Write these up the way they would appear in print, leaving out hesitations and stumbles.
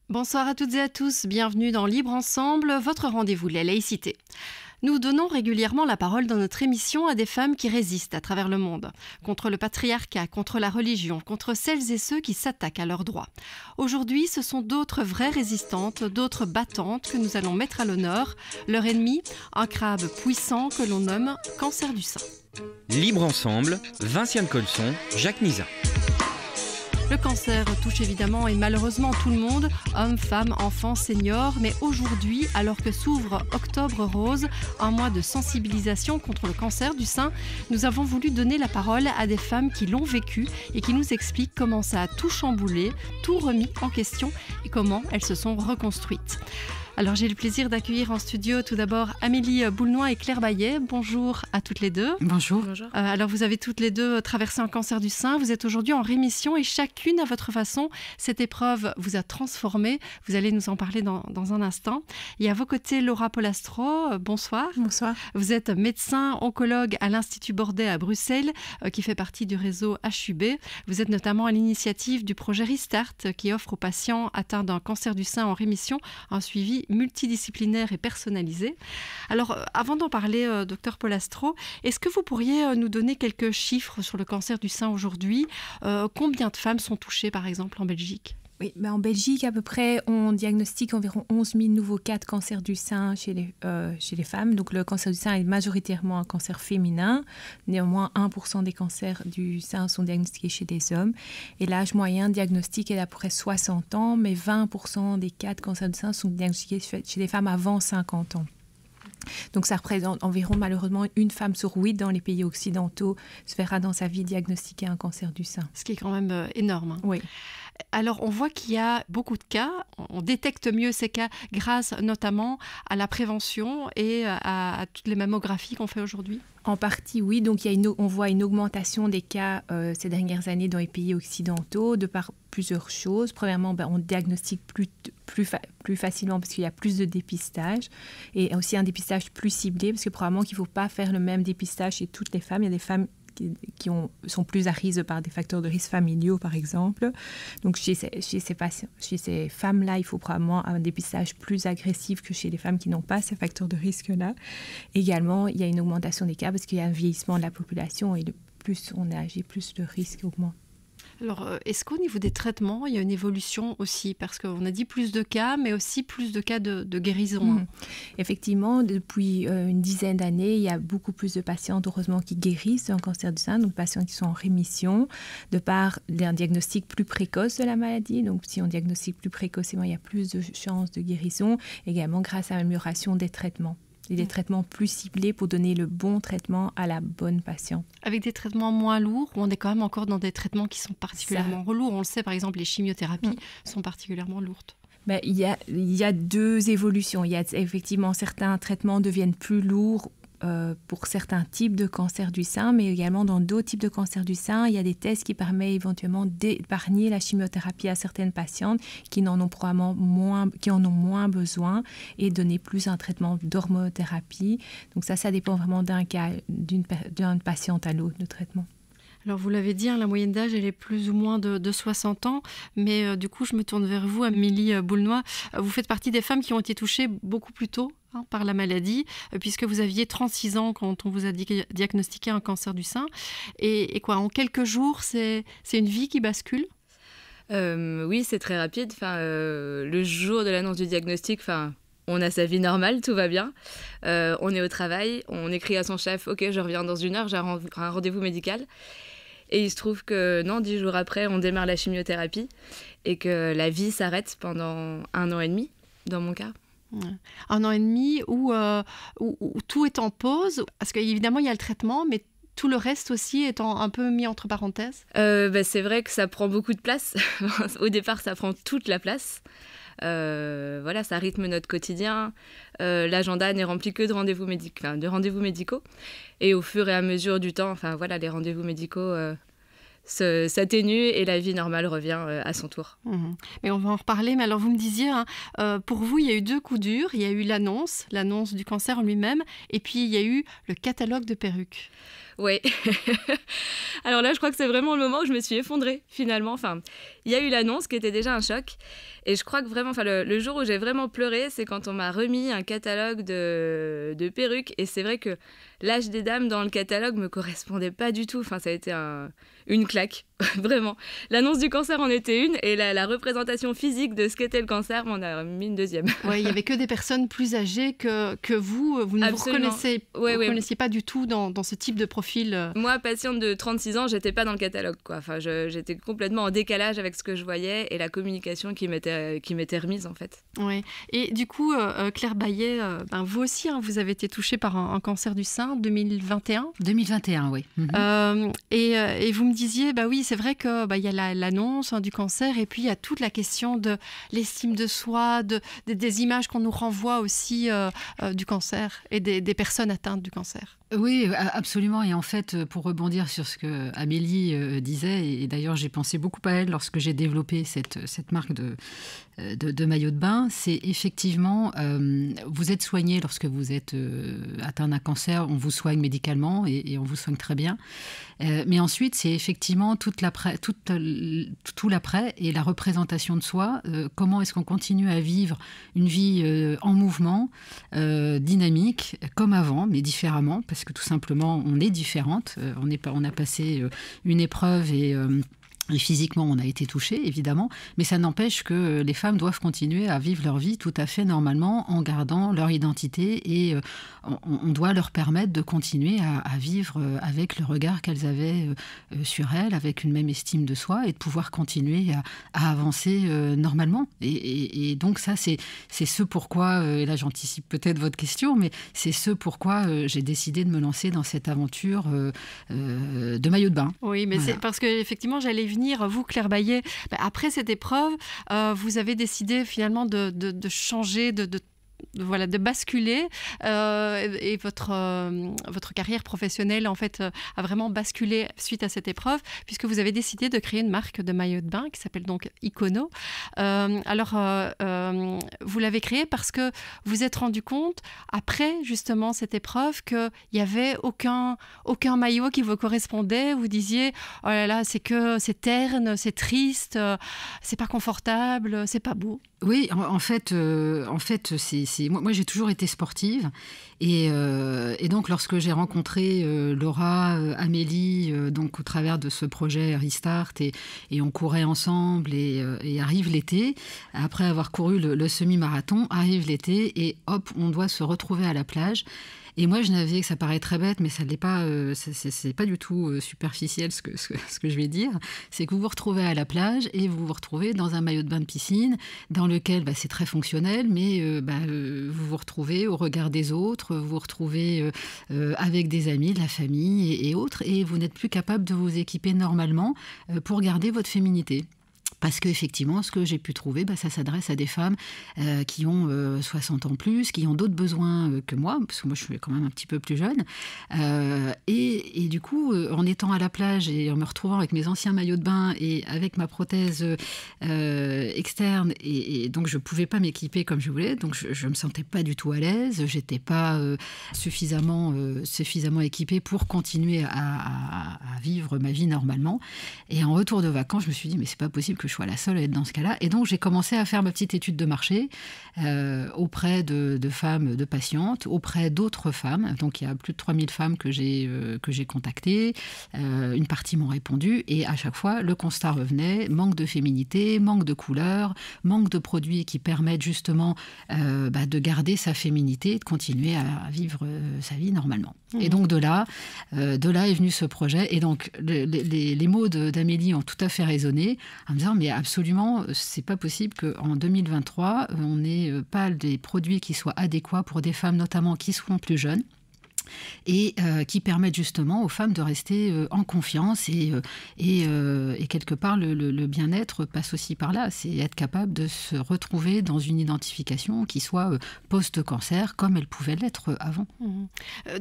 Bonsoir à toutes et à tous, bienvenue dans Libre Ensemble, votre rendez-vous de la laïcité. Nous donnons régulièrement la parole dans notre émission à des femmes qui résistent à travers le monde, contre le patriarcat, contre la religion, contre celles et ceux qui s'attaquent à leurs droits. Aujourd'hui, ce sont d'autres vraies résistantes, d'autres battantes que nous allons mettre à l'honneur. Leur ennemi, un crabe puissant que l'on nomme cancer du sein. Libre Ensemble, Vinciane Colson, Jacques Nizat. Le cancer touche évidemment et malheureusement tout le monde, hommes, femmes, enfants, seniors. Mais aujourd'hui, alors que s'ouvre Octobre Rose, un mois de sensibilisation contre le cancer du sein, nous avons voulu donner la parole à des femmes qui l'ont vécu et qui nous expliquent comment ça a tout chamboulé, tout remis en question et comment elles se sont reconstruites. Alors j'ai le plaisir d'accueillir en studio tout d'abord Amélie Boulnois et Claire Baillet. Bonjour à toutes les deux. Bonjour. Alors vous avez toutes les deux traversé un cancer du sein. Vous êtes aujourd'hui en rémission et chacune à votre façon, cette épreuve vous a transformé. Vous allez nous en parler dans un instant. Et à vos côtés, Laura Polastro. Bonsoir. Bonsoir. Vous êtes médecin oncologue à l'Institut Bordet à Bruxelles, qui fait partie du réseau HUB. Vous êtes notamment à l'initiative du projet Restart, qui offre aux patients atteints d'un cancer du sein en rémission un suivi multidisciplinaire et personnalisé. Alors, avant d'en parler, docteur Polastro, est-ce que vous pourriez nous donner quelques chiffres sur le cancer du sein aujourd'hui ? Combien de femmes sont touchées, par exemple, en Belgique ? Oui, en Belgique, à peu près, on diagnostique environ 11 000 nouveaux cas de cancer du sein chez les femmes. Donc, le cancer du sein est majoritairement un cancer féminin. Néanmoins, 1% des cancers du sein sont diagnostiqués chez des hommes. Et l'âge moyen diagnostique est d'à peu près 60 ans, mais 20% des cas de cancer du sein sont diagnostiqués chez des femmes avant 50 ans. Donc, ça représente environ, malheureusement, une femme sur 8 dans les pays occidentaux se verra dans sa vie diagnostiquer un cancer du sein. Ce qui est quand même énorme. Hein. Oui. Alors, on voit qu'il y a beaucoup de cas. On détecte mieux ces cas grâce notamment à la prévention et à toutes les mammographies qu'on fait aujourd'hui. En partie, oui. Donc, on voit une augmentation des cas ces dernières années dans les pays occidentaux de par plusieurs choses. Premièrement, on diagnostique plus facilement parce qu'il y a plus de dépistage et aussi un dépistage plus ciblé parce que probablement qu'il ne faut pas faire le même dépistage chez toutes les femmes. Il y a des femmes qui sont plus à risque par des facteurs de risque familiaux, par exemple. Donc, chez ces femmes-là, il faut probablement un dépistage plus agressif que chez les femmes qui n'ont pas ces facteurs de risque-là. Également, il y a une augmentation des cas parce qu'il y a un vieillissement de la population et plus on est âgé, plus le risque augmente. Alors, est-ce qu'au niveau des traitements, il y a une évolution aussi ? Parce qu'on a dit plus de cas, mais aussi plus de cas de guérison. Effectivement, depuis une dizaine d'années, il y a beaucoup plus de patientes, heureusement, qui guérissent d'un cancer du sein, donc patients qui sont en rémission, de par un diagnostic plus précoce de la maladie. Donc, si on diagnostique plus précocement, il y a plus de chances de guérison, également grâce à l'amélioration des traitements. Et des traitements plus ciblés pour donner le bon traitement à la bonne patiente. Avec des traitements moins lourds, ou on est quand même encore dans des traitements qui sont particulièrement lourds. On le sait, par exemple, les chimiothérapies sont particulièrement lourdes. Il y a deux évolutions. Il y a effectivement certains traitements deviennent plus lourds pour certains types de cancer du sein, mais également dans d'autres types de cancer du sein, il y a des tests qui permettent éventuellement d'épargner la chimiothérapie à certaines patientes qui en ont moins besoin et donner plus un traitement d'hormonothérapie. Donc ça dépend vraiment d'un cas, d'une patiente à l'autre, de traitement. Alors vous l'avez dit, la moyenne d'âge elle est plus ou moins de 60 ans, mais du coup je me tourne vers vous, Amélie Boulnois. Vous faites partie des femmes qui ont été touchées beaucoup plus tôt par la maladie, puisque vous aviez 36 ans quand on vous a diagnostiqué un cancer du sein. Et quoi, en quelques jours, c'est une vie qui bascule ? Oui, c'est très rapide. Le jour de l'annonce du diagnostic, on a sa vie normale, tout va bien. On est au travail, on écrit à son chef « Ok, je reviens dans 1 heure, j'ai un rendez-vous médical ». Et il se trouve que 10 jours après, on démarre la chimiothérapie et que la vie s'arrête pendant 1 an et demi, dans mon cas. 1 an et demi où tout est en pause, parce qu'évidemment, il y a le traitement, mais tout le reste aussi étant un peu mis entre parenthèses. C'est vrai que ça prend beaucoup de place. Au départ, ça prend toute la place. Ça rythme notre quotidien. L'agenda n'est rempli que de rendez-vous médicaux. Et au fur et à mesure du temps, les rendez-vous médicaux s'atténuent et la vie normale revient à son tour. Mais on va en reparler. Mais alors vous me disiez, pour vous, il y a eu 2 coups durs. Il y a eu l'annonce du cancer en lui-même, et puis il y a eu le catalogue de perruques. Ouais. Alors là, je crois que c'est vraiment le moment où je me suis effondrée, finalement. Enfin, il y a eu l'annonce qui était déjà un choc. Et je crois que vraiment, le jour où j'ai vraiment pleuré, c'est quand on m'a remis un catalogue de perruques. Et c'est vrai que l'âge des dames dans le catalogue me correspondait pas du tout. Enfin, ça a été une claque, vraiment. L'annonce du cancer en était une, et la représentation physique de ce qu'était le cancer m'en a mis une deuxième. Ouais, il y avait que des personnes plus âgées que vous. Vous ne vous reconnaissiez pas du tout dans ce type de profil. Moi, patiente de 36 ans, j'étais pas dans le catalogue, quoi. Enfin, j'étais complètement en décalage avec ce que je voyais et la communication qui m'était remise, en fait. Oui. Et du coup, Claire Baillet, vous aussi, vous avez été touchée par un cancer du sein 2021. 2021, oui. Et vous me disiez, oui, c'est vrai que y a l'annonce du cancer, et puis il y a toute la question de l'estime de soi, des images qu'on nous renvoie aussi du cancer et des personnes atteintes du cancer. Oui, absolument. Et en fait, pour rebondir sur ce que Amélie disait, et d'ailleurs j'ai pensé beaucoup à elle lorsque j'ai développé cette marque de maillot de bain, c'est effectivement, vous êtes soigné lorsque vous êtes atteint d'un cancer, on vous soigne médicalement et on vous soigne très bien. Mais ensuite, c'est effectivement tout l'après et la représentation de soi. Comment est-ce qu'on continue à vivre une vie en mouvement, dynamique, comme avant, mais différemment, parce que tout simplement, on est différente. On a passé une épreuve et physiquement, on a été touchés, évidemment, mais ça n'empêche que les femmes doivent continuer à vivre leur vie tout à fait normalement en gardant leur identité, et on doit leur permettre de continuer à vivre avec le regard qu'elles avaient sur elles, avec une même estime de soi, et de pouvoir continuer à avancer normalement. Et donc ça, c'est ce pourquoi, et là j'anticipe peut-être votre question, mais c'est ce pourquoi j'ai décidé de me lancer dans cette aventure de maillot de bain. Oui, mais voilà. C'est parce qu'effectivement, j'allais venir, vous, Claire Baillet, après cette épreuve, vous avez décidé finalement de changer, de basculer, et votre carrière professionnelle en fait a vraiment basculé suite à cette épreuve, puisque vous avez décidé de créer une marque de maillot de bain qui s'appelle donc Icono. Vous l'avez créée parce que vous êtes rendu compte après justement cette épreuve qu'il n'y avait aucun maillot qui vous correspondait. Vous disiez oh là là, c'est terne, c'est triste, c'est pas confortable, c'est pas beau. Oui, en fait, moi j'ai toujours été sportive, et donc lorsque j'ai rencontré Laura, Amélie, donc au travers de ce projet Restart, et on courait ensemble, et arrive l'été, après avoir couru le semi-marathon, arrive l'été, et hop, on doit se retrouver à la plage. Et moi, je n'avais, ça paraît très bête, mais ça n'est pas, c'est pas du tout superficiel ce que je vais dire. C'est que vous vous retrouvez à la plage et vous vous retrouvez dans un maillot de bain de piscine dans lequel c'est très fonctionnel, mais vous vous retrouvez au regard des autres, vous vous retrouvez avec des amis, de la famille et autres, et vous n'êtes plus capable de vous équiper normalement pour garder votre féminité. Parce qu'effectivement, ce que j'ai pu trouver, ça s'adresse à des femmes qui ont 60 ans plus, qui ont d'autres besoins que moi, parce que moi je suis quand même un petit peu plus jeune. Et du coup, en étant à la plage et en me retrouvant avec mes anciens maillots de bain et avec ma prothèse externe, et donc je ne pouvais pas m'équiper comme je voulais, donc je ne me sentais pas du tout à l'aise, je n'étais pas suffisamment équipée pour continuer à vivre ma vie normalement. Et en retour de vacances, je me suis dit, mais c'est pas possible que je sois la seule à être dans ce cas-là. Et donc, j'ai commencé à faire ma petite étude de marché auprès de femmes, de patientes, auprès d'autres femmes. Donc, il y a plus de 3000 femmes que j'ai contactées. Une partie m'ont répondu. Et à chaque fois, le constat revenait, manque de féminité, manque de couleur, manque de produits qui permettent justement de garder sa féminité et de continuer à vivre sa vie normalement. Mmh. Et donc, de là est venu ce projet. Et donc, les mots d'Amélie ont tout à fait résonné en me disant, mais absolument, c'est pas possible qu'en 2023, on n'ait pas des produits qui soient adéquats pour des femmes, notamment qui seront plus jeunes, et qui permettent justement aux femmes de rester en confiance, et quelque part le bien-être passe aussi par là, c'est être capable de se retrouver dans une identification qui soit post-cancer comme elle pouvait l'être avant.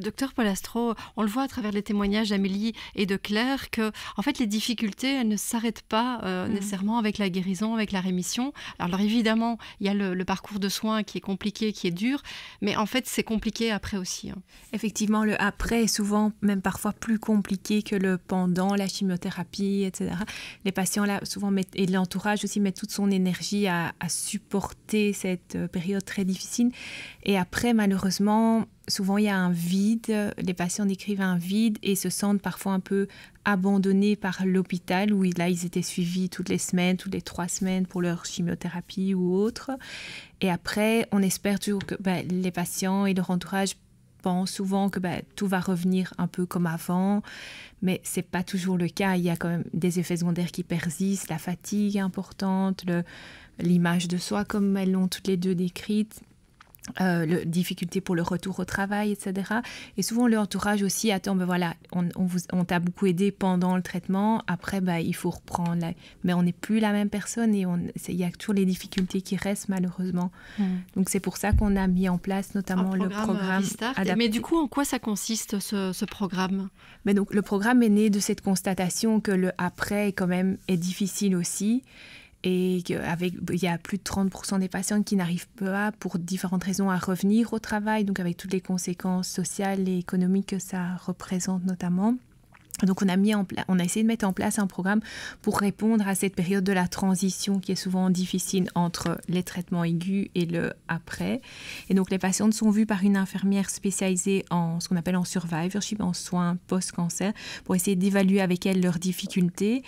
Docteur Polastro, on le voit à travers les témoignages d'Amélie et de Claire que en fait les difficultés elles ne s'arrêtent pas nécessairement avec la guérison, avec la rémission. Alors évidemment il y a le parcours de soins qui est compliqué, qui est dur, mais en fait c'est compliqué après aussi. Effectivement. effectivement, le après est souvent, même parfois, plus compliqué que le pendant, la chimiothérapie, etc. Les patients, là, souvent, et l'entourage aussi, mettent toute son énergie à supporter cette période très difficile. Et après, malheureusement, souvent, il y a un vide. Les patients décrivent un vide et se sentent parfois un peu abandonnés par l'hôpital, où là, ils étaient suivis toutes les semaines, toutes les 3 semaines pour leur chimiothérapie ou autre. Et après, on espère toujours que les patients et leur entourage pensent souvent que tout va revenir un peu comme avant, mais ce n'est pas toujours le cas. Il y a quand même des effets secondaires qui persistent, la fatigue importante, l'image de soi comme elles l'ont toutes les deux décrite, difficulté pour le retour au travail, etc. Et souvent, l'entourage aussi attend, on t'a beaucoup aidé pendant le traitement, après, il faut reprendre. Mais on n'est plus la même personne et il y a toujours les difficultés qui restent, malheureusement. Donc, c'est pour ça qu'on a mis en place notamment le programme adapté. Mais du coup, en quoi ça consiste, ce programme ? Mais donc, le programme est né de cette constatation que le après, quand même, est difficile aussi. Et il y a plus de 30% des patients qui n'arrivent pas, pour différentes raisons, à revenir au travail, donc avec toutes les conséquences sociales et économiques que ça représente notamment. Donc on a essayé de mettre en place un programme pour répondre à cette période de la transition qui est souvent difficile entre les traitements aigus et le après. Et donc les patientes sont vues par une infirmière spécialisée en ce qu'on appelle en survivorship, en soins post-cancer, pour essayer d'évaluer avec elles leurs difficultés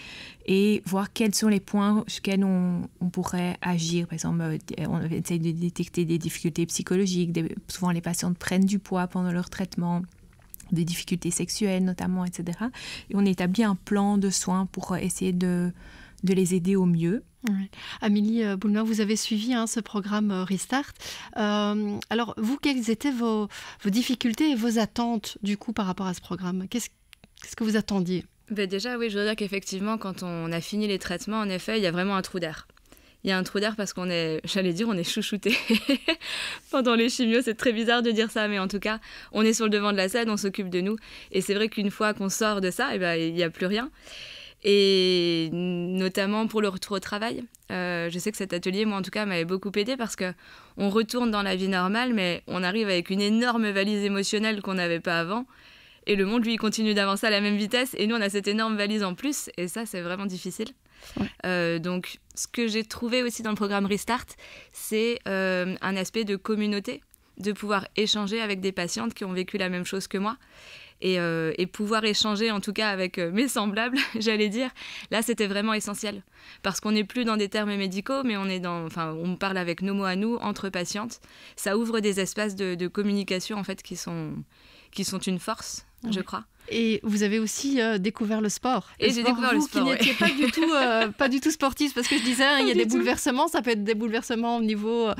et voir quels sont les points sur lesquels on pourrait agir. Par exemple, on essaye de détecter des difficultés psychologiques. Souvent les patientes prennent du poids pendant leur traitement, des difficultés sexuelles notamment, etc. Et on établit un plan de soins pour essayer de les aider au mieux. Oui. Amélie Boulnois, vous avez suivi ce programme Restart. Alors, vous, quelles étaient vos difficultés et vos attentes, du coup, par rapport à ce programme ? Qu'est-ce que vous attendiez ? Déjà, oui, je dois dire qu'effectivement, quand on a fini les traitements, en effet, il y a vraiment un trou d'air. Il y a un trou d'air parce qu'on est chouchouté pendant les chimios. C'est très bizarre de dire ça, mais en tout cas, on est sur le devant de la scène, on s'occupe de nous. Et c'est vrai qu'une fois qu'on sort de ça, il n'y a plus rien. Et notamment pour le retour au travail. Je sais que cet atelier, moi en tout cas, m'avait beaucoup aidé parce qu'on retourne dans la vie normale, mais on arrive avec une énorme valise émotionnelle qu'on n'avait pas avant. Et le monde, lui, continue d'avancer à la même vitesse. Et nous, on a cette énorme valise en plus. Et ça, c'est vraiment difficile. Ouais. Donc, ce que j'ai trouvé aussi dans le programme Restart, c'est un aspect de communauté, de pouvoir échanger avec des patientes qui ont vécu la même chose que moi. Et pouvoir échanger, en tout cas, avec mes semblables, j'allais dire. Là, c'était vraiment essentiel. Parce qu'on n'est plus dans des termes médicaux, mais on parle avec nos mots à nous, entre patientes. Ça ouvre des espaces de communication, en fait, qui sont une force, je crois. Et vous avez aussi découvert le sport. Et j'ai découvert le sport, qui n'étiez pas du tout sportif, parce que je disais, il y a des bouleversements, ça peut être des bouleversements au niveau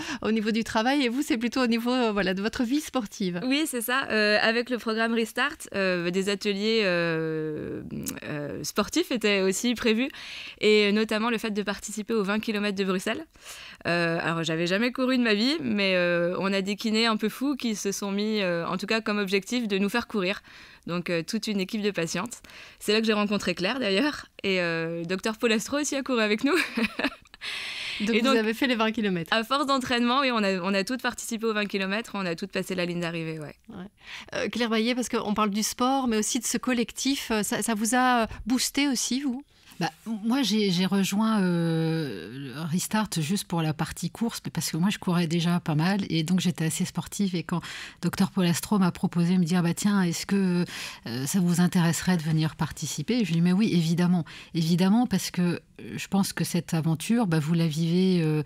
du travail, et vous, c'est plutôt au niveau de votre vie sportive. Oui, c'est ça. Avec le programme Restart, des ateliers sportifs étaient aussi prévus, et notamment le fait de participer aux 20 km de Bruxelles. Alors, j'avais jamais couru de ma vie, mais on a des kinés un peu fous qui se sont mis, en tout cas comme objectif, de nous faire courir. Donc, toute une équipe de patientes. C'est là que j'ai rencontré Claire, d'ailleurs. Et Dr Polastro aussi a couru avec nous. Donc, vous avez fait les 20 km. À force d'entraînement, oui, on a toutes participé aux 20 km. On a toutes passé la ligne d'arrivée, ouais. Claire Baillet, parce qu'on parle du sport, mais aussi de ce collectif, ça vous a boosté aussi, vous ? Moi, j'ai rejoint Restart juste pour la partie course, parce que moi, je courais déjà pas mal, et donc j'étais assez sportive. Et quand Dr Polastro m'a proposé de me dire, tiens, est-ce que ça vous intéresserait de venir participer ? Je lui ai dit, mais oui, évidemment, parce que je pense que cette aventure, vous la vivez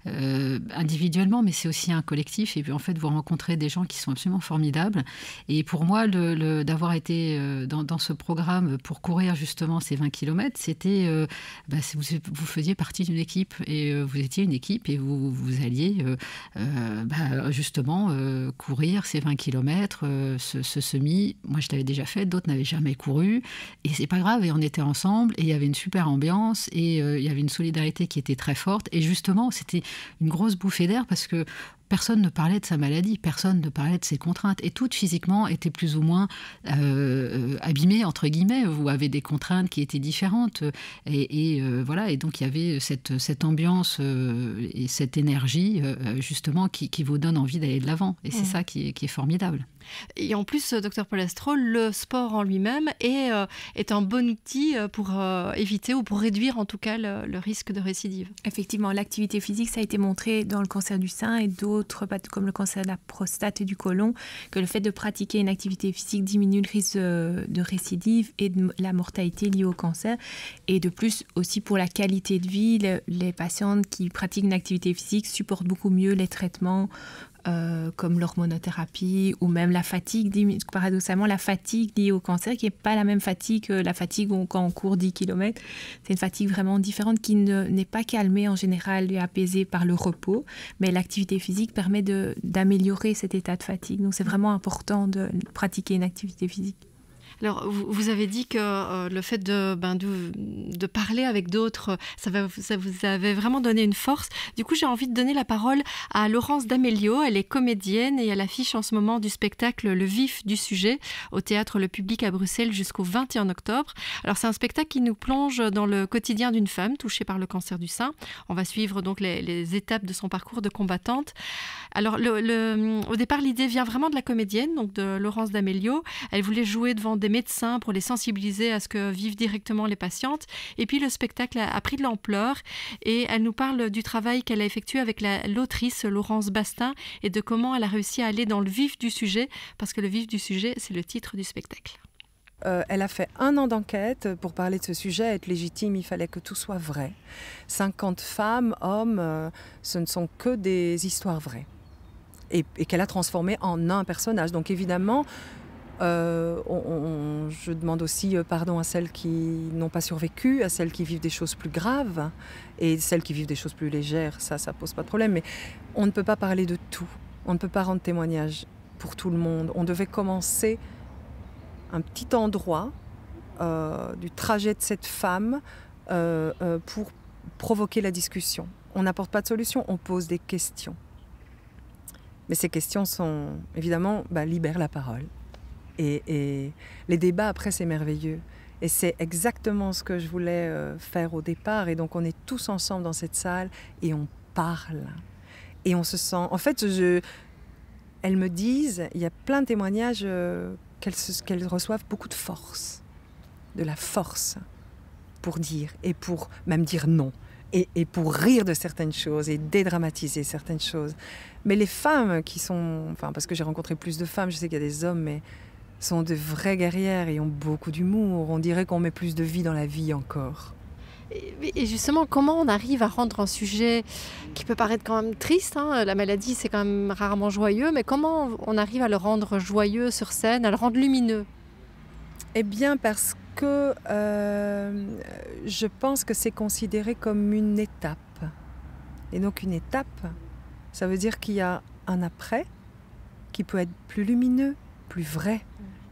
individuellement, mais c'est aussi un collectif. Et puis, en fait, vous rencontrez des gens qui sont absolument formidables. Et pour moi, d'avoir été dans ce programme pour courir justement ces 20 km, c'était vous faisiez partie d'une équipe. Et vous étiez une équipe et vous alliez justement courir ces 20 km, ce semi. Moi, je l'avais déjà fait, d'autres n'avaient jamais couru. Et c'est pas grave, et on était ensemble, et il y avait une super ambiance. Et il y avait une solidarité qui était très forte. Et justement, c'était une grosse bouffée d'air parce que personne ne parlait de sa maladie, personne ne parlait de ses contraintes. Et toutes, physiquement, étaient plus ou moins abîmées, entre guillemets. Vous avez des contraintes qui étaient différentes. Voilà. Et donc, il y avait cette ambiance et cette énergie, justement, qui vous donne envie d'aller de l'avant. Et c'est ça qui est formidable. Et en plus, Dr Polastro, le sport en lui-même est un bon outil pour éviter ou pour réduire en tout cas le risque de récidive. Effectivement, l'activité physique, ça a été montré dans le cancer du sein et d'autres, comme le cancer de la prostate et du côlon, que le fait de pratiquer une activité physique diminue le risque de récidive et de la mortalité liée au cancer. Et de plus, aussi pour la qualité de vie, les patientes qui pratiquent une activité physique supportent beaucoup mieux les traitements comme l'hormonothérapie ou même la fatigue, paradoxalement la fatigue liée au cancer qui n'est pas la même fatigue que la fatigue quand on court 10 km. C'est une fatigue vraiment différente qui n'est pas calmée en général et apaisée par le repos, mais l'activité physique permet d'améliorer cet état de fatigue. Donc c'est vraiment important de pratiquer une activité physique. Alors, vous avez dit que le fait de parler avec d'autres, ça vous avait vraiment donné une force. Du coup, j'ai envie de donner la parole à Laurence D'Amelio. Elle est comédienne et elle affiche en ce moment du spectacle Le Vif du Sujet au Théâtre Le Public à Bruxelles jusqu'au 21 octobre. Alors, c'est un spectacle qui nous plonge dans le quotidien d'une femme touchée par le cancer du sein. On va suivre donc les étapes de son parcours de combattante. Alors, au départ, l'idée vient vraiment de la comédienne, donc de Laurence D'Amelio. Elle voulait jouer devant des médecins pour les sensibiliser à ce que vivent directement les patientes. Et puis le spectacle a pris de l'ampleur et elle nous parle du travail qu'elle a effectué avec l'autrice Laurence Bastin et de comment elle a réussi à aller dans le vif du sujet, parce que le vif du sujet, c'est le titre du spectacle. Elle a fait 1 an d'enquête pour parler de ce sujet, être légitime, il fallait que tout soit vrai. 50 femmes, hommes, ce ne sont que des histoires vraies. Et qu'elle a transformé en un personnage. Donc évidemment, je demande aussi pardon à celles qui n'ont pas survécu, à celles qui vivent des choses plus graves et celles qui vivent des choses plus légères, ça pose pas de problème. Mais on ne peut pas parler de tout, on ne peut pas rendre témoignage pour tout le monde. On devait commencer un petit endroit du trajet de cette femme pour provoquer la discussion. On n'apporte pas de solution, on pose des questions. Mais ces questions sont évidemment libèrent la parole. Et les débats après, c'est merveilleux. Et c'est exactement ce que je voulais faire au départ. Et donc, on est tous ensemble dans cette salle et on parle. Et on se sent... En fait, elles me disent, il y a plein de témoignages qu'elles reçoivent beaucoup de force. De la force pour dire et pour même dire non. Et pour rire de certaines choses et dédramatiser certaines choses. Mais les femmes qui sont... Enfin, parce que j'ai rencontré plus de femmes, je sais qu'il y a des hommes, mais... sont de vraies guerrières et ont beaucoup d'humour. On dirait qu'on met plus de vie dans la vie encore. Et justement, comment on arrive à rendre un sujet qui peut paraître quand même triste, hein, la maladie c'est quand même rarement joyeux, mais comment on arrive à le rendre joyeux sur scène, à le rendre lumineux? Eh bien parce que je pense que c'est considéré comme une étape. Et donc une étape, ça veut dire qu'il y a un après qui peut être plus lumineux, plus vrai.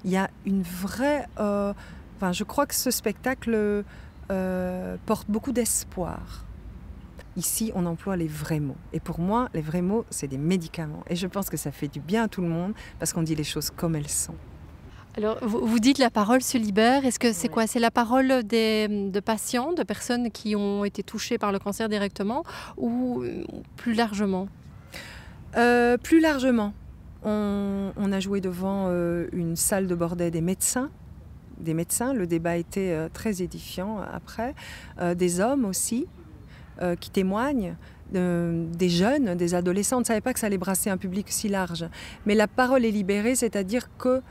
Il y a une vraie... je crois que ce spectacle porte beaucoup d'espoir. Ici, on emploie les vrais mots. Et pour moi, les vrais mots, c'est des médicaments. Et je pense que ça fait du bien à tout le monde parce qu'on dit les choses comme elles sont. Alors, vous dites la parole se libère. Est-ce que c'est quoi? C'est la parole de patients, de personnes qui ont été touchées par le cancer directement ou plus largement? Plus largement. On a joué devant une salle de bordel des médecins. Le débat était très édifiant après. Des hommes aussi qui témoignent, des jeunes, des adolescents. On ne savait pas que ça allait brasser un public si large. Mais la parole est libérée, c'est-à-dire que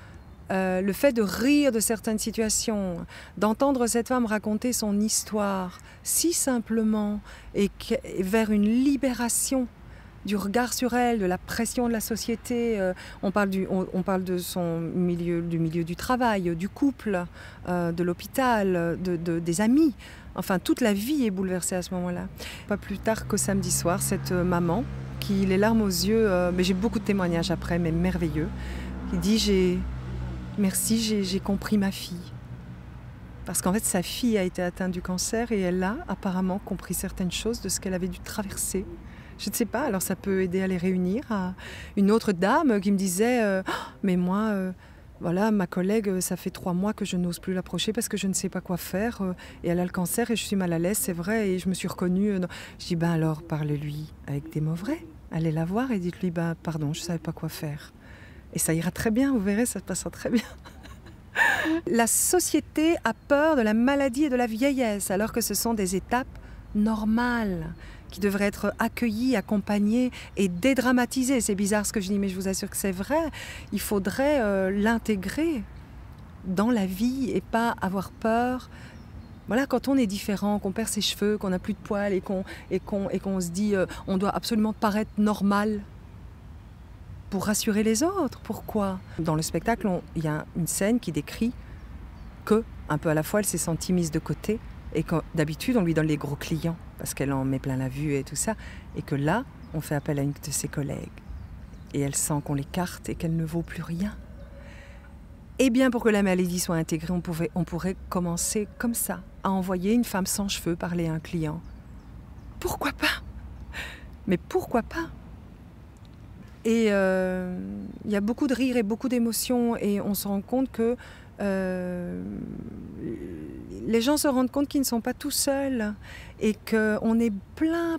le fait de rire de certaines situations, d'entendre cette femme raconter son histoire si simplement et vers une libération du regard sur elle, de la pression de la société. On parle de son milieu, du milieu du travail, du couple, de l'hôpital, des amis. Enfin, toute la vie est bouleversée à ce moment-là. Pas plus tard qu'au samedi soir, cette maman, qui les larmes aux yeux, mais j'ai beaucoup de témoignages après, mais merveilleux, qui dit merci, j'ai compris ma fille. Parce qu'en fait, sa fille a été atteinte du cancer et elle a apparemment compris certaines choses de ce qu'elle avait dû traverser. Je ne sais pas, alors ça peut aider à les réunir. Une autre dame qui me disait mais moi, voilà, ma collègue, ça fait 3 mois que je n'ose plus l'approcher parce que je ne sais pas quoi faire. Et elle a le cancer et je suis mal à l'aise, c'est vrai. Et je me suis reconnue. Je dis, alors parlez-lui avec des mots vrais. Allez la voir et dites-lui, pardon, je ne savais pas quoi faire. Et ça ira très bien, vous verrez, ça se passera très bien. La société a peur de la maladie et de la vieillesse, alors que ce sont des étapes normales qui devraient être accueillies, accompagnées et dédramatisées. C'est bizarre ce que je dis, mais je vous assure que c'est vrai. Il faudrait l'intégrer dans la vie et pas avoir peur. Voilà, quand on est différent, qu'on perd ses cheveux, qu'on n'a plus de poils et qu'on se dit on doit absolument paraître normal pour rassurer les autres. Pourquoi ? Dans le spectacle, il y a une scène qui décrit que, un peu à la fois, elle s'est sentie mise de côté et que d'habitude, on lui donne les gros clients parce qu'elle en met plein la vue et tout ça, et que là, on fait appel à une de ses collègues et elle sent qu'on l'écarte et qu'elle ne vaut plus rien. Eh bien, pour que la maladie soit intégrée, on pourrait commencer comme ça, à envoyer une femme sans cheveux parler à un client. Pourquoi pas ? Mais pourquoi pas ? Et il y a beaucoup de rire et beaucoup d'émotions et on se rend compte que les gens se rendent compte qu'ils ne sont pas tout seuls et qu'on est plein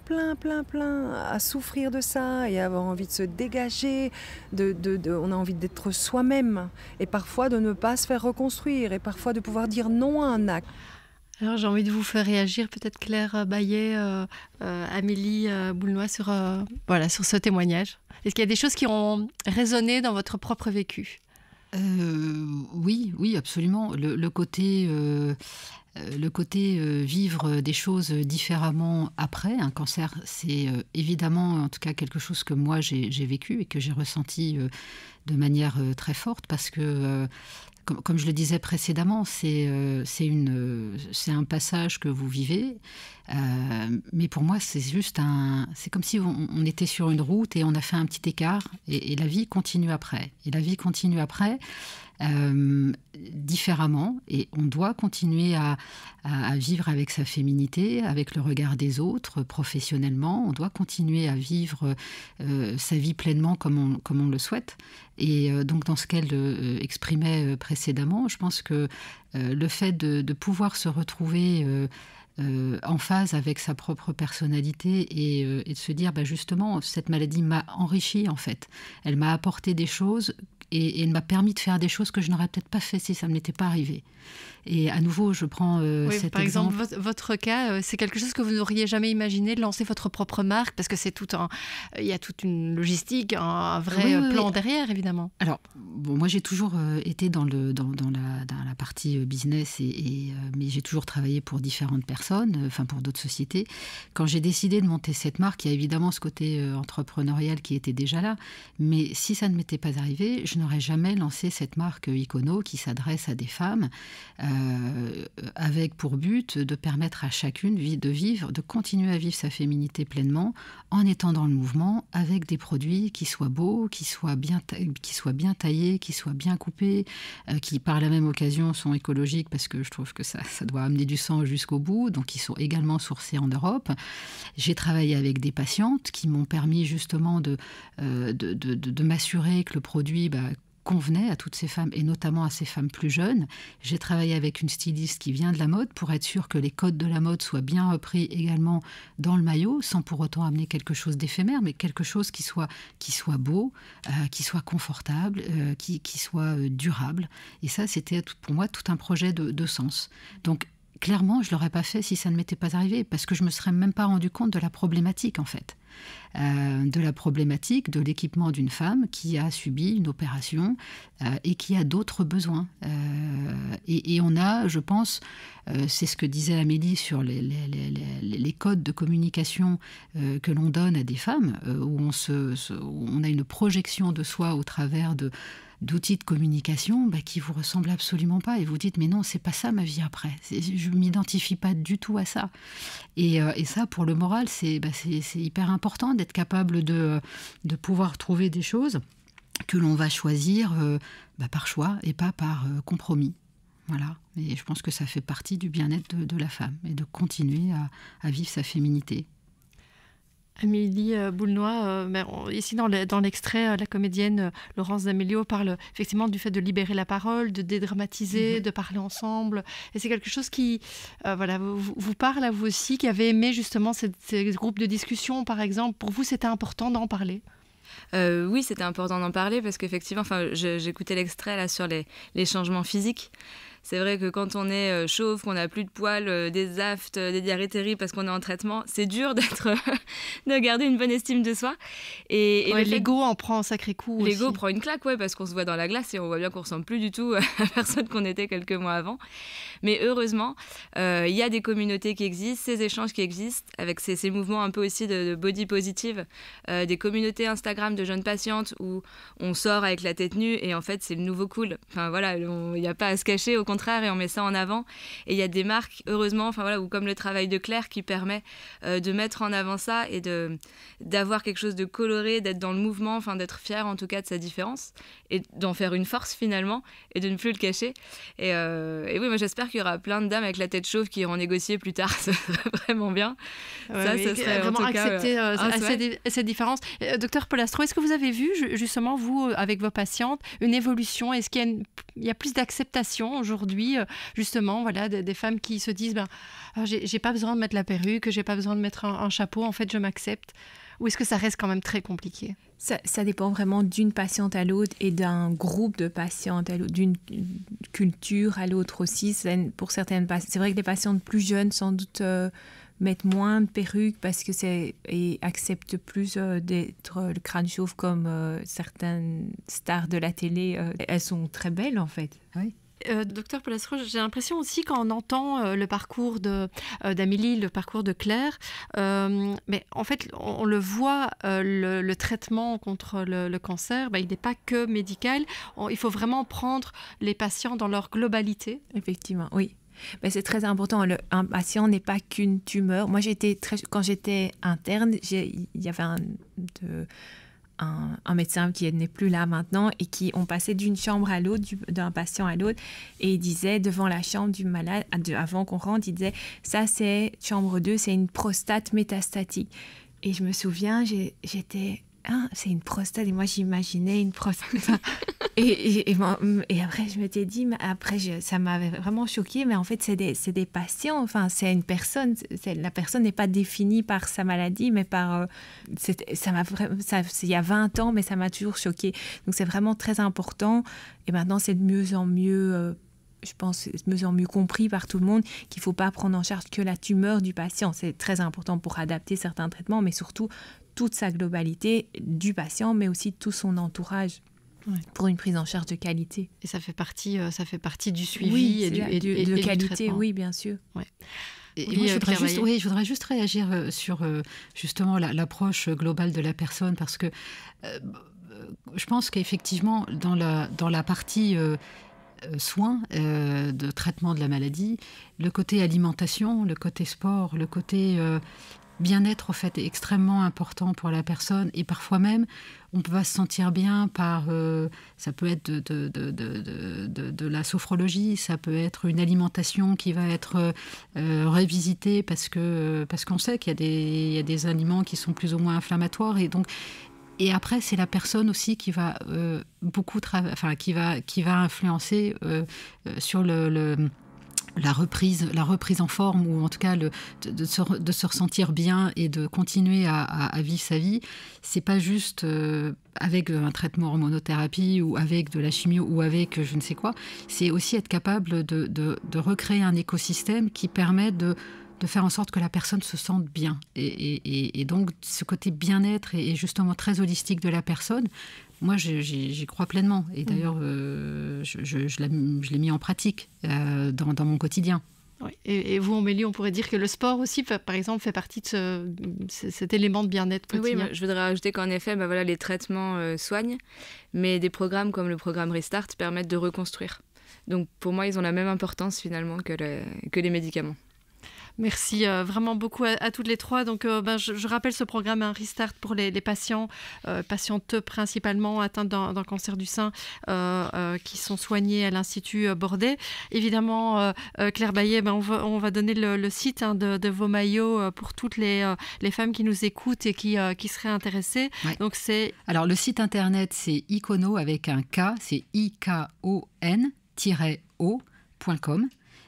à souffrir de ça et à avoir envie de se dégager, on a envie d'être soi-même et parfois de ne pas se faire reconstruire et parfois de pouvoir dire non à un acte. Alors j'ai envie de vous faire réagir, peut-être Claire Bayet, Amélie Boulnois, sur ce témoignage. Est-ce qu'il y a des choses qui ont résonné dans votre propre vécu ? Oui, absolument. Le côté vivre des choses différemment après un cancer, c'est évidemment, en tout cas, quelque chose que moi j'ai vécu et que j'ai ressenti de manière très forte parce que comme je le disais précédemment, c'est un passage que vous vivez, mais pour moi c'est comme si on était sur une route et on a fait un petit écart et la vie continue après. Et la vie continue après différemment et on doit continuer à vivre avec sa féminité, avec le regard des autres, professionnellement. On doit continuer à vivre sa vie pleinement comme on le souhaite. Et donc dans ce qu'elle exprimait précédemment, je pense que le fait de pouvoir se retrouver en phase avec sa propre personnalité et de se dire justement cette maladie m'a enrichi en fait. Elle m'a apporté des choses et elle m'a permis de faire des choses que je n'aurais peut-être pas fait si ça ne m'était pas arrivé. Et à nouveau, je prends cet par exemple. Votre cas, c'est quelque chose que vous n'auriez jamais imaginé, de lancer votre propre marque, parce que il y a toute une logistique, un vrai plan derrière, évidemment. Alors, moi j'ai toujours été dans la partie business, mais j'ai toujours travaillé pour différentes personnes, pour d'autres sociétés. Quand j'ai décidé de monter cette marque, il y a évidemment ce côté entrepreneurial qui était déjà là, mais si ça ne m'était pas arrivé, je n'aurais jamais lancé cette marque Icono qui s'adresse à des femmes avec pour but de permettre à chacune de continuer à vivre sa féminité pleinement en étant dans le mouvement avec des produits qui soient beaux, qui soient bien taillés, qui soient bien coupés, qui par la même occasion sont écologiques parce que je trouve que ça doit amener du sang jusqu'au bout, donc ils sont également sourcés en Europe. J'ai travaillé avec des patientes qui m'ont permis justement de m'assurer que le produit convenait à toutes ces femmes et notamment à ces femmes plus jeunes. J'ai travaillé avec une styliste qui vient de la mode pour être sûre que les codes de la mode soient bien repris également dans le maillot, sans pour autant amener quelque chose d'éphémère, mais quelque chose qui soit beau, qui soit confortable, qui soit durable. Et ça, c'était pour moi tout un projet de sens. Donc, clairement, je ne l'aurais pas fait si ça ne m'était pas arrivé, parce que je ne me serais même pas rendu compte de la problématique, en fait. De la problématique de l'équipement d'une femme qui a subi une opération et qui a d'autres besoins. Et on a, je pense, c'est ce que disait Amélie sur les codes de communication que l'on donne à des femmes, où on a une projection de soi au travers d'outils de communication qui vous ressemblent absolument pas et vous dites mais non, c'est pas ça ma vie après, je m'identifie pas du tout à ça et ça pour le moral c'est hyper important d'être capable de pouvoir trouver des choses que l'on va choisir par choix et pas par compromis. Voilà, et je pense que ça fait partie du bien-être de la femme et de continuer à vivre sa féminité. Amélie Boulnois, ici dans l'extrait, la comédienne Laurence D'Amelio parle effectivement du fait de libérer la parole, de dédramatiser, de parler ensemble. Et c'est quelque chose qui vous parle à vous aussi, qui avez aimé justement ces groupes de discussion, par exemple. Pour vous, c'était important d'en parler ? Oui, c'était important d'en parler parce qu'effectivement, j'écoutais l'extrait là sur les changements physiques. C'est vrai que quand on est chauve, qu'on n'a plus de poils, des aftes, des diarrhées terribles parce qu'on est en traitement, c'est dur de garder une bonne estime de soi. Et l'ego en prend un sacré coup aussi. L'ego prend une claque, parce qu'on se voit dans la glace et on voit bien qu'on ressemble plus du tout à la personne qu'on était quelques mois avant. Mais heureusement, il y a des communautés qui existent, ces échanges qui existent, avec ces mouvements un peu aussi de body positive, des communautés Instagram de jeunes patientes où on sort avec la tête nue et en fait c'est le nouveau cool. Enfin voilà, il n'y a pas à se cacher, au contraire, et on met ça en avant. Et il y a des marques, heureusement, ou comme le travail de Claire qui permet de mettre en avant ça et d'avoir quelque chose de coloré, d'être dans le mouvement, d'être fier en tout cas de sa différence et d'en faire une force finalement et de ne plus le cacher. Et oui, moi j'espère qu'il y aura plein de dames avec la tête chauve qui iront négocier plus tard, ça serait vraiment bien. Ça serait vraiment en tout accepter cette différence. Docteur Polastro, est-ce que vous avez vu justement, vous, avec vos patientes, une évolution? Est-ce qu'il y a plus d'acceptation aujourd'hui, justement, des femmes qui se disent j'ai pas besoin de mettre la perruque, j'ai pas besoin de mettre un chapeau, en fait je m'accepte? Ou est-ce que ça reste quand même très compliqué? Ça dépend vraiment d'une patiente à l'autre et d'un groupe de patientes à l'autre, d'une culture à l'autre aussi. Pour certaines patientes, c'est vrai que les patientes plus jeunes sans doute mettent moins de perruques parce que et acceptent plus d'être le crâne chauve comme certaines stars de la télé. Elles sont très belles en fait. Oui. Docteur Polastro, j'ai l'impression aussi quand on entend le parcours d'Amélie, le parcours de Claire, mais en fait on le voit, le traitement contre le cancer, il n'est pas que médical, il faut vraiment prendre les patients dans leur globalité. Effectivement, oui. Mais c'est très important. Un patient n'est pas qu'une tumeur. Moi, quand j'étais interne, il y avait un médecin qui n'est plus là maintenant et on passait d'une chambre à l'autre, d'un patient à l'autre, et il disait devant la chambre du malade, avant qu'on rentre, il disait « ça c'est chambre 2, c'est une prostate métastatique ». Et je me souviens, j'étais « c'est une prostate » et moi j'imaginais une prostate. et après je m'étais dit, ça m'avait vraiment choquée, mais en fait c'est des patients, c'est une personne, la personne n'est pas définie par sa maladie, mais par... il y a 20 ans, mais ça m'a toujours choquée. Donc c'est vraiment très important, et maintenant c'est de mieux en mieux... je pense, de mieux en mieux compris par tout le monde qu'il ne faut pas prendre en charge que la tumeur du patient. C'est très important pour adapter certains traitements, mais surtout toute sa globalité du patient, mais aussi tout son entourage. Ouais. Pour une prise en charge de qualité. Et ça fait partie du suivi et de du qualité, traitement. Oui, bien sûr. Ouais. Et moi, je voudrais juste réagir sur justement l'approche globale de la personne, parce que je pense qu'effectivement, dans la partie soins, de traitement de la maladie, le côté alimentation, le côté sport, le côté bien-être, en fait, est extrêmement important pour la personne. Et parfois même, on va se sentir bien par... ça peut être de la sophrologie, ça peut être une alimentation qui va être révisitée parce qu'on sait qu'il y a des aliments qui sont plus ou moins inflammatoires. Et après, c'est la personne aussi qui va qui va influencer sur la reprise en forme, ou en tout cas de se ressentir bien et de continuer à vivre sa vie. C'est pas juste avec un traitement hormonothérapie ou avec de la chimio ou avec je ne sais quoi. C'est aussi être capable de recréer un écosystème qui permet de faire en sorte que la personne se sente bien. Et donc, ce côté bien-être est justement très holistique de la personne. Moi, j'y crois pleinement. Et d'ailleurs, je l'ai mis en pratique dans mon quotidien. Oui. Et vous, Amélie, on pourrait dire que le sport aussi, par exemple, fait partie de cet élément de bien-être quotidien. Oui, je voudrais rajouter qu'en effet, les traitements soignent, mais des programmes comme le programme Restart permettent de reconstruire. Donc, pour moi, ils ont la même importance finalement que les médicaments. Merci vraiment beaucoup à toutes les trois. Donc, je rappelle ce programme, un Restart pour les patients, patientes principalement atteintes d'un cancer du sein, qui sont soignées à l'Institut Bordet. Évidemment, Claire Baillet, on va donner le site de vos maillots pour toutes les femmes qui nous écoutent et qui seraient intéressées. Ouais. Donc, alors, le site internet, c'est Icono avec un K, c'est IKON-O.com.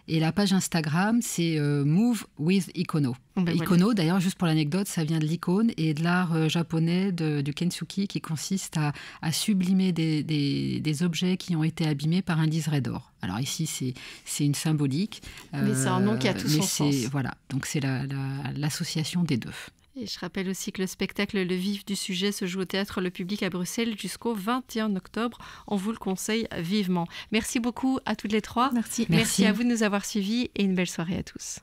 Et la page Instagram, c'est Move with Ikono. Ikono, d'ailleurs, juste pour l'anecdote, ça vient de l'icône et de l'art japonais du kintsugi qui consiste à sublimer des objets qui ont été abîmés par un liseré d'or. Alors ici, c'est une symbolique. Mais c'est un nom qui a tout son sens. Voilà, donc c'est l'association des deux. Et je rappelle aussi que le spectacle Le Vif du Sujet se joue au Théâtre Le Public à Bruxelles jusqu'au 21 octobre. On vous le conseille vivement. Merci beaucoup à toutes les trois. Merci. Merci à vous de nous avoir suivis et une belle soirée à tous.